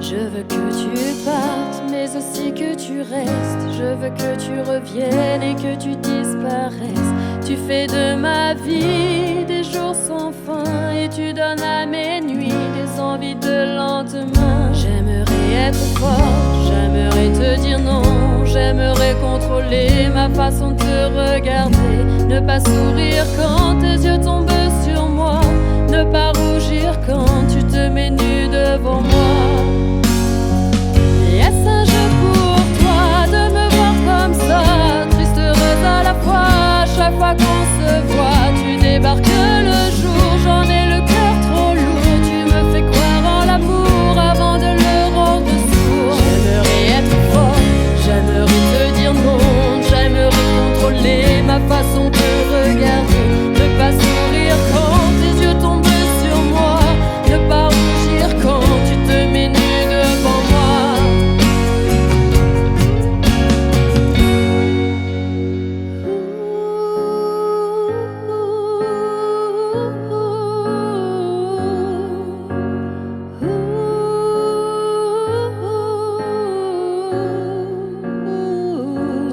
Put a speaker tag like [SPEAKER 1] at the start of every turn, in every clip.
[SPEAKER 1] Je veux que tu partes, mais aussi que tu restes. Je veux que tu reviennes et que tu disparaisses. Tu fais de ma vie des jours sans fin et tu donnes à mes nuits des envies de lendemain. J'aimerais être forte, j'aimerais te dire non. J'aimerais contrôler ma façon de te regarder. Ne pas sourire quand tes yeux tombent sur moi. Ne pas rougir quand tu te mets nu devant moi. Est-ce un jeu pour toi de me voir comme ça, triste, heureuse à la fois? Chaque fois qu'on se voit, tu débarques le jour. J'en ai le cœur trop lourd. Tu me fais croire en l'amour avant de le rendre sourd. J'aimerais être forte, j'aimerais te dire non. J'aimerais contrôler ma façon de regarder. Ne pas sourire quand tes yeux tombent sur moi. Ne pas rougir quand tu te mets nu devant moi.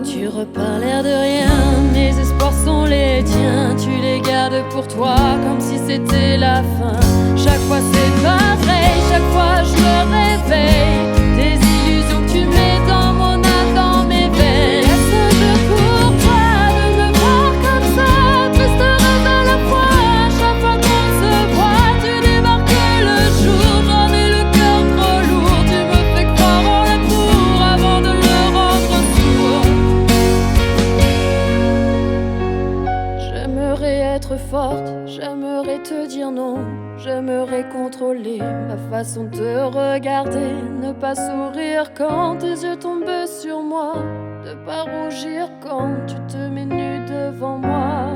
[SPEAKER 1] Tu repars l'air de rien, mes espoirs sont les tiens. Tu les gardes pour toi comme si c'était la fin. Chaque fois c'est pareil, chaque fois je me réveille. Des illusions que tu mets dans mon âme, dans mes veines. Est-ce un jeu pour toi de me voir comme ça, triste, heureuse à la fois? Chaque fois qu'on se voit, tu débarques le jour. J'en ai le cœur trop lourd. Tu me fais croire en l'amour avant de le rendre sourd. J'aimerais être forte, j'aimerais te dire non. J'aimerais contrôler ma façon de te regarder. Ne pas sourire quand tes yeux tombent sur moi. Ne pas rougir quand tu te mets nu devant moi.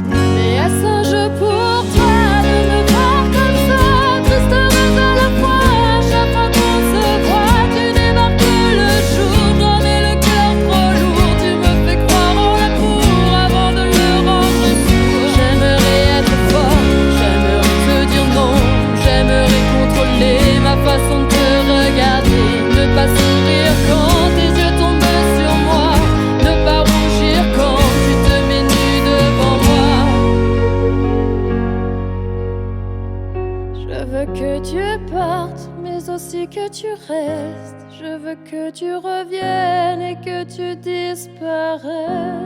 [SPEAKER 1] Mais est-ce un jeu pour toi de me voir comme ça, triste, heureuse à la fois? Chaque fois qu'on se voit, tu débarques le jour. J'en ai le cœur trop lourd. Tu me fais croire en l'amour avant de le rendre sourd. J'aimerais être forte, j'aimerais te dire non. J'aimerais contrôler ma façon de te regarder. Ne pas sourire quand tes yeux tombent sur moi. Ne pas rougir quand tu te mets nu devant moi. Je veux que tu partes, mais aussi que tu restes. Je veux que tu reviennes et que tu disparaisses.